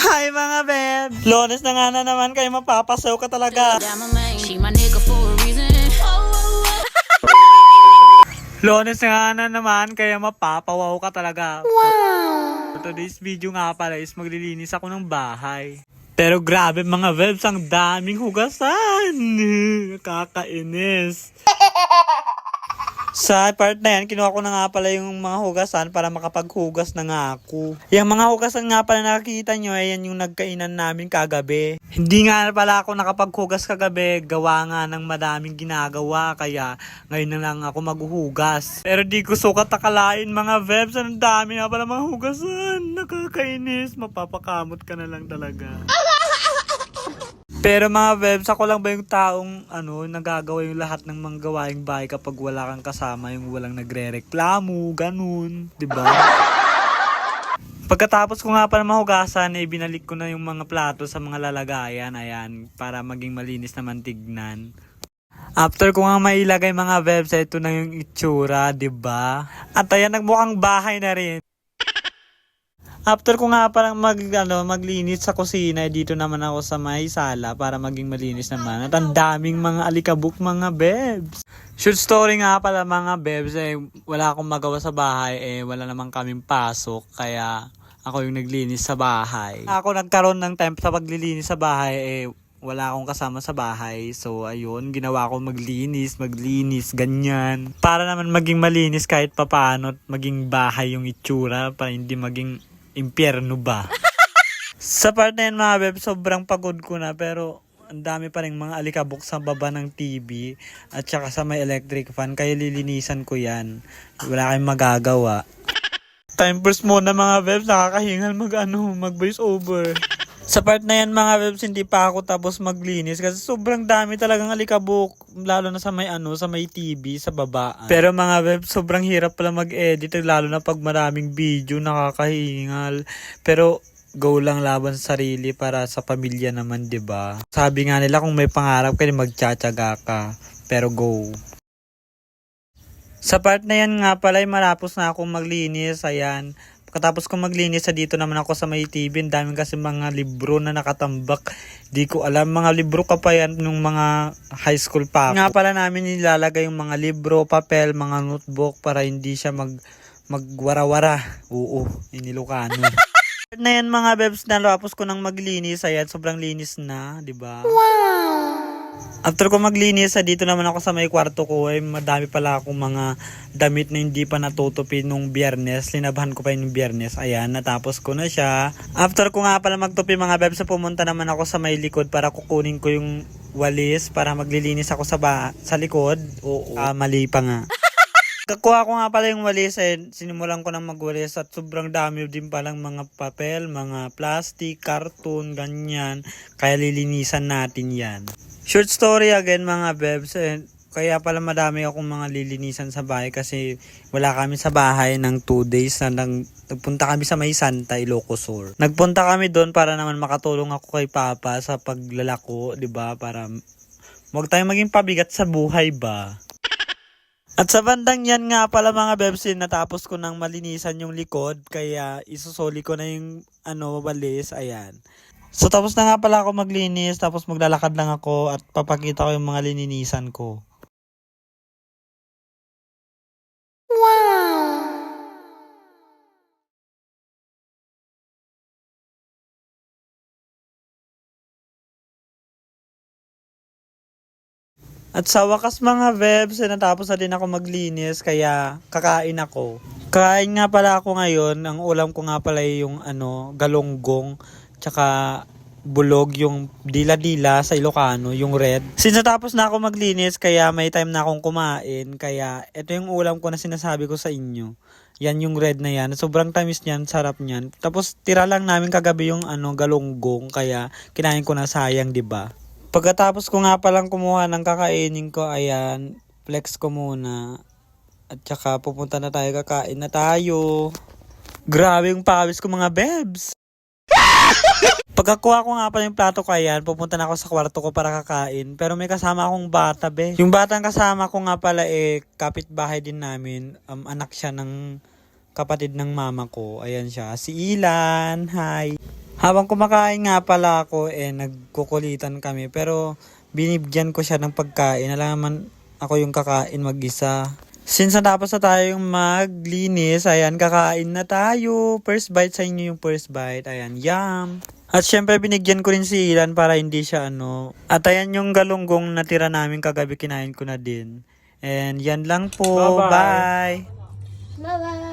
Hi mga beb! Lones na nga na naman kayo, mapapasaw ka talaga. Lones na nga na naman kaya mapapawaw ka talaga. Wow! Today's video nga pala is maglilinis ako ng bahay. Pero grabe mga bebs, ang daming hugasan. Nakakainis. Sa part na yan, kinuha ko na nga pala yung mga hugasan para makapaghugas na nga ako. Yung mga hugasan nga pala nakikita nyo, ayan yung nagkainan namin kagabi. Hindi nga pala ako nakapaghugas kagabi, gawa nga ng madaming ginagawa, kaya ngayon na lang ako maghuhugas. Pero di ko sukat akalain mga vebs, ang dami nga pala mga hugasan. Nakakainis, mapapakamot ka na lang talaga. Pero mga bebs, ako lang ba yung taong nagagawa yung lahat ng mga gawaing bahay kapag wala kang kasama, yung walang nagre-reklamo, ganun, 'di ba? Pagkatapos ko nga pala mahugasan, binalik ko na yung mga plato sa mga lalagayan, ayan, para maging malinis naman tignan. After ko nga mailagay mga bebs, ito na yung itsura, 'di ba? At ayan, nagmukhang bahay na rin. After ko nga parang maglinis sa kusina, dito naman ako sa may sala para maging malinis naman. At ang daming mga alikabok mga bebs. Short story nga pala mga bebs, wala akong magawa sa bahay, wala naman kaming pasok, kaya ako yung naglinis sa bahay. Ako nagkaroon ng time sa paglilinis sa bahay, wala akong kasama sa bahay. So ayun, ginawa ko maglinis, ganyan. Para naman maging malinis kahit papaano, maging bahay yung itsura, para hindi maging impyerno ba? Sa part na yan mga beb, sobrang pagod ko na, pero ang dami pa rin mga alikabok sa baba ng TV at saka sa may electric fan, kaya lilinisan ko yan. Wala kayong magagawa. Time first muna mga bebs, nakakahingal mag voice over. Sa part na yan mga bebs, hindi pa ako tapos maglinis kasi sobrang dami talagang alikabok, lalo na sa may TV sa babaan. Pero mga bebs, sobrang hirap pala mag-edit, lalo na pag maraming video, nakakahingal. Pero go lang laban sa sarili para sa pamilya naman, 'di ba? Sabi nga nila kung may pangarap ka, magtsatsaga ka. Pero go. Sa part na yan nga pala, marapos na akong maglinis, ayan. Pagkatapos ko maglinis, dito naman ako sa may TV. Ang daming kasi mga libro na nakatambak. Di ko alam, mga libro ka pa yan nung mga high school pa ako. Nga pala namin nilalagay yung mga libro, papel, mga notebook para hindi siya magwara-wara. Oo, inilokano. Na yan mga bebs, nalapos ko nang maglinis. Ayan, sobrang linis na, di ba? Wow! After ko maglinis, dito naman ako sa may kwarto ko, madami pala akong mga damit na hindi pa natutupi nung Biyernes. Linabahan ko pa yung Biyernes. Ayan, natapos ko na siya. After ko nga pala magtupi mga bebs, pumunta naman ako sa may likod para kukunin ko yung walis para maglilinis ako sa likod. Oo, mali pa nga. Kakuha ko nga pala yung walis, sinimulan ko na magwalis at sobrang dami din palang mga papel, mga plastic, karton, ganyan. Kaya lilinisan natin yan. Short story again mga bebs, kaya pala madami akong mga lilinisan sa bahay kasi wala kami sa bahay ng 2 days na nagpunta kami sa may Santa Ilocos Sur. Nagpunta kami doon para naman makatulong ako kay Papa sa paglalako, 'di ba? Para wag tayong maging pabigat sa buhay ba. At sa bandang yan nga pala mga bebs, natapos ko nang malinisan yung likod, kaya isusoli ko na yung walis, ayan. So tapos na nga pala ako maglinis, tapos maglalakad lang ako at papakita ko yung mga lininisan ko. Wow! At sa wakas mga bebs, natapos na din ako maglinis, kaya kakain ako. Kain nga pala ako ngayon, ang ulam ko nga pala yung galonggong, tsaka bulog, yung dila-dila sa Ilocano, yung red. Since natapos na ako maglinis, kaya may time na akong kumain, kaya ito yung ulam ko na sinasabi ko sa inyo. Yan yung red na yan, sobrang tamis niyan, sarap niyan. Tapos tira lang namin kagabi yung galonggong, kaya kinain ko na, sayang 'di ba? Pagkatapos ko nga palang kumuha ng kakainin ko, ayan, flex ko muna. At saka pupunta na tayo, kakain na tayo. Grabe yung pawis ko mga bebs. Pagkakuha ko nga pala yung plato ko, ayan, pupunta na ako sa kwarto ko para kakain. Pero may kasama akong bata, be. Yung batang kasama ko nga pala, kapitbahay din namin. Anak siya ng kapatid ng mama ko. Ayan siya, si Ilan. Hi. Habang kumakain nga pala ako, nagkukulitan kami. Pero binibigyan ko siya ng pagkain. Alam naman ako yung kakain mag-isa. Since natapos na tayong maglinis, ayan, kakain na tayo. First bite sa inyo yung first bite. Ayan, yum! At syempre, binigyan ko rin si Ilan para hindi siya At ayan yung galunggong natira namin kagabi, kinain ko na din. And yan lang po. Bye-bye. Bye! Bye-bye.